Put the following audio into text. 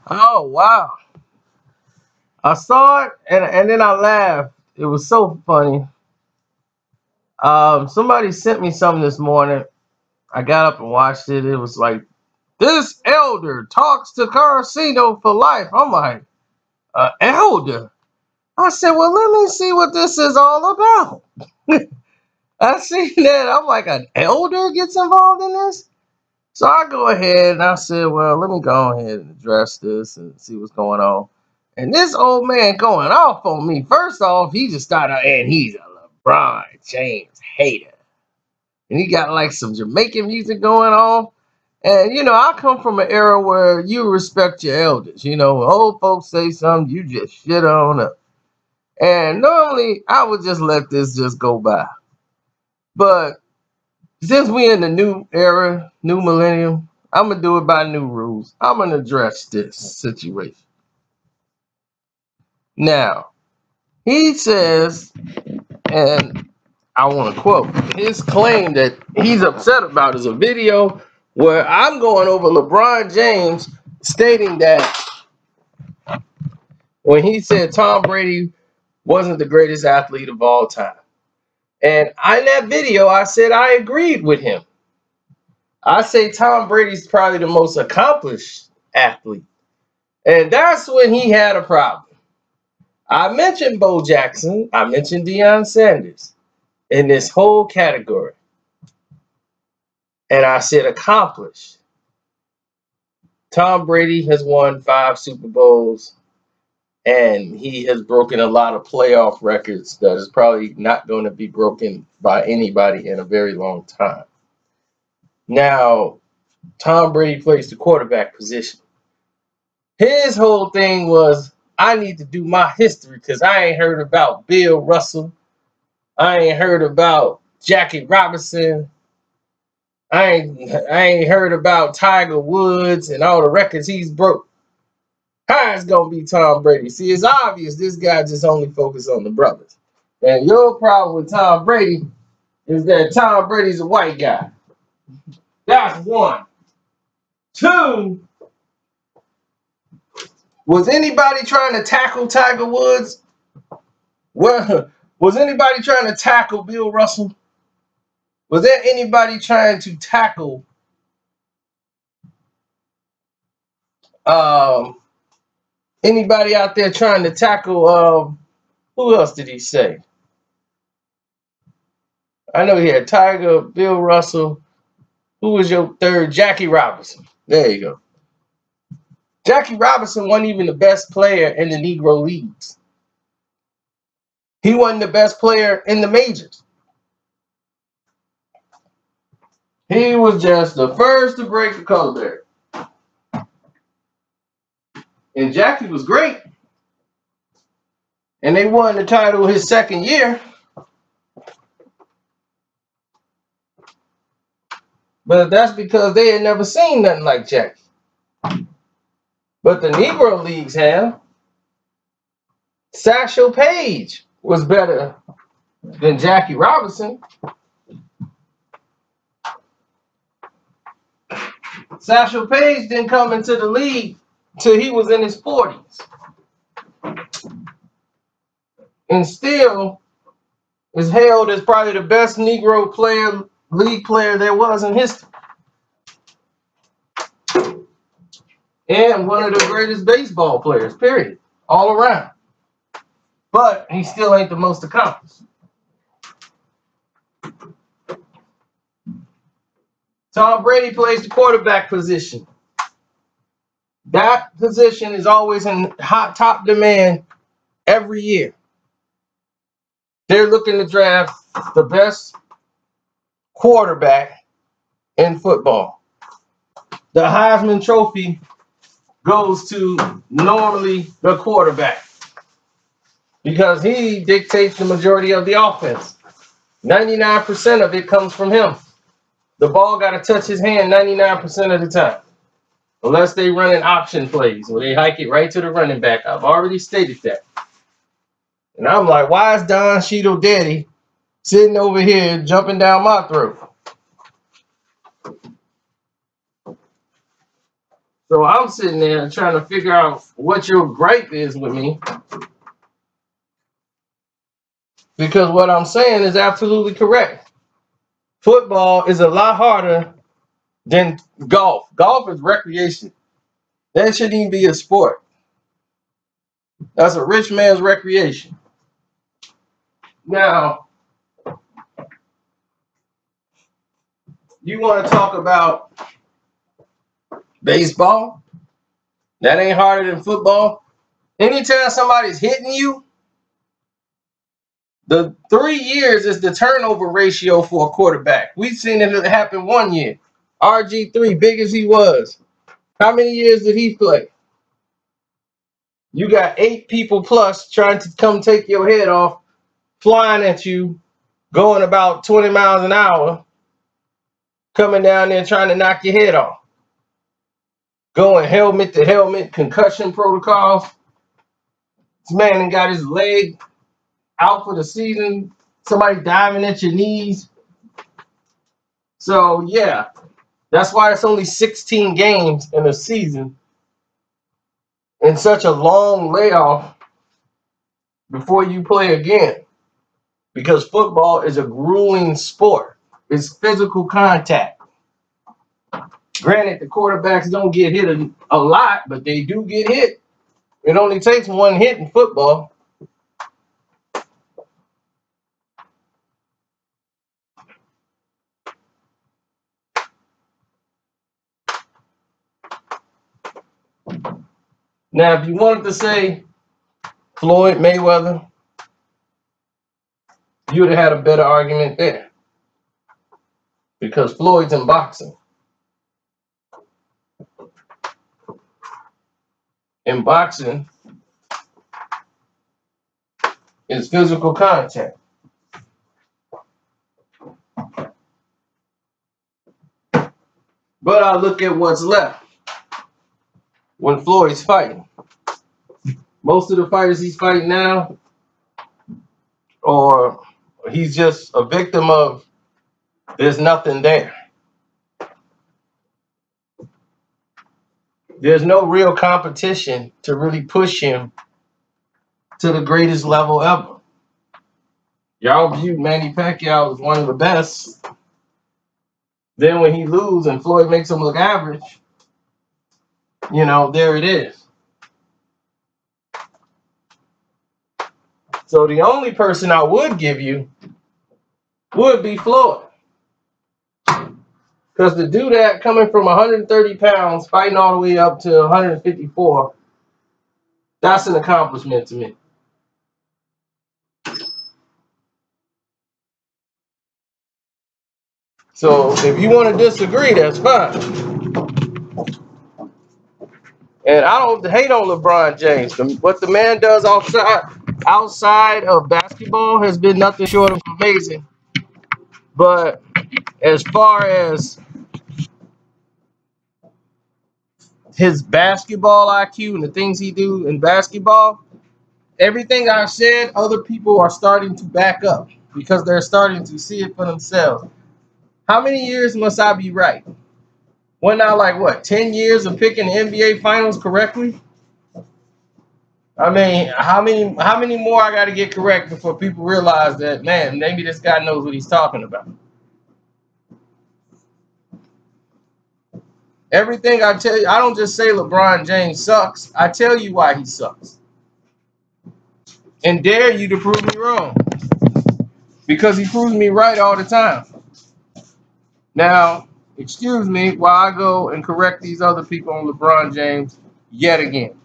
Oh wow. I saw it and then I laughed. It was so funny. Somebody sent me something this morning. I got up and watched it. It was like, this elder talks to Karceno for life. I'm like, elder? I said, well, let me see what this is all about. I seen that. I'm like, an elder gets involved in this? So I go ahead and I said, well, let me go ahead and address this and see what's going on. And this old man going off on me. First off, he just started, and he's a LeBron James hater. And he got like some Jamaican music going on. And, you know, I come from an era where you respect your elders. You know, when old folks say something, you just shit on up. And normally, I would just let this just go by. But since we in the new era, new millennium, I'm going to do it by new rules. I'm going to address this situation. Now, he says, and I want to quote, his claim that he's upset about is a video where I'm going over LeBron James stating that when he said Tom Brady wasn't the greatest athlete of all time. And in that video, I said I agreed with him. I say Tom Brady's probably the most accomplished athlete. And that's when he had a problem. I mentioned Bo Jackson. I mentioned Deion Sanders in this whole category. And I said accomplished. Tom Brady has won 5 Super Bowls. And he has broken a lot of playoff records that is probably not going to be broken by anybody in a very long time. Now, Tom Brady plays the quarterback position. His whole thing was, I need to do my history because I ain't heard about Bill Russell. I ain't heard about Jackie Robinson. I ain't heard about Tiger Woods and all the records he's broke. How it's gonna be Tom Brady? See, it's obvious this guy just only focused on the brothers. And your problem with Tom Brady is that Tom Brady's a white guy. That's one. Two, was anybody trying to tackle Tiger Woods? Well, was anybody trying to tackle Bill Russell? Was there anybody trying to tackle anybody out there trying to tackle who else did he say? I know he had Tiger, Bill Russell. Who was your third? Jackie Robinson. There you go. Jackie Robinson wasn't even the best player in the Negro Leagues. He wasn't the best player in the majors. He was just the first to break the color barrier. And Jackie was great. And they won the title his second year. But that's because they had never seen nothing like Jackie. But the Negro Leagues have. Satchel Paige was better than Jackie Robinson. Satchel Paige didn't come into the league till he was in his 40s. And still is hailed as probably the best Negro player, league player there was in history. And one of the greatest baseball players, period, all around. But he still ain't the most accomplished. Tom Brady plays the quarterback position. That position is always in hot top demand every year. They're looking to draft the best quarterback in football. The Heisman Trophy goes to normally the quarterback because he dictates the majority of the offense. 99% of it comes from him. The ball got to touch his hand 99% of the time. Unless they run an option plays where they hike it right to the running back. I've already stated that. And I'm like, why is Don Cheadle Daddy sitting over here jumping down my throat? So I'm sitting there trying to figure out what your gripe is with me. Because what I'm saying is absolutely correct. Football is a lot harder than golf. Golf is recreation. That shouldn't even be a sport. That's a rich man's recreation. Now, you want to talk about baseball? That ain't harder than football. Anytime somebody's hitting you, the 3 years is the turnover ratio for a quarterback. We've seen it happen 1 year. RG3, big as he was, how many years did he play? You got 8 people plus trying to come take your head off, flying at you, going about 20 miles an hour, coming down there trying to knock your head off. Going helmet to helmet, concussion protocols. This man got his leg out for the season. Somebody diving at your knees. So, yeah, that's why it's only 16 games in a season and such a long layoff before you play again. Because football is a grueling sport. It's physical contact. Granted, the quarterbacks don't get hit a lot, but they do get hit. It only takes one hit in football. Now, if you wanted to say Floyd Mayweather, you would have had a better argument there. Because Floyd's in boxing. In boxing is physical contact. But I look at what's left when Floyd's fighting. Most of the fighters he's fighting now, or he's just a victim of there's nothing there. There's no real competition to really push him to the greatest level ever. Y'all viewed Manny Pacquiao as one of the best. Then when he loses and Floyd makes him look average, you know, there it is. So the only person I would give you would be Floyd. Because to do that, coming from 130 pounds, fighting all the way up to 154, that's an accomplishment to me. So if you want to disagree, that's fine. And I don't hate on LeBron James. What the man does outside of basketball has been nothing short of amazing. But as far as his basketball IQ and the things he do in basketball, everything I've said, other people are starting to back up because they're starting to see it for themselves. How many years must I be right? Went out like what, 10 years of picking the NBA finals correctly? I mean, how many more I got to get correct before people realize that, man, maybe this guy knows what he's talking about? Everything I tell you, I don't just say LeBron James sucks. I tell you why he sucks. And dare you to prove me wrong. Because he proves me right all the time. Now, excuse me while I go and correct these other people on LeBron James yet again.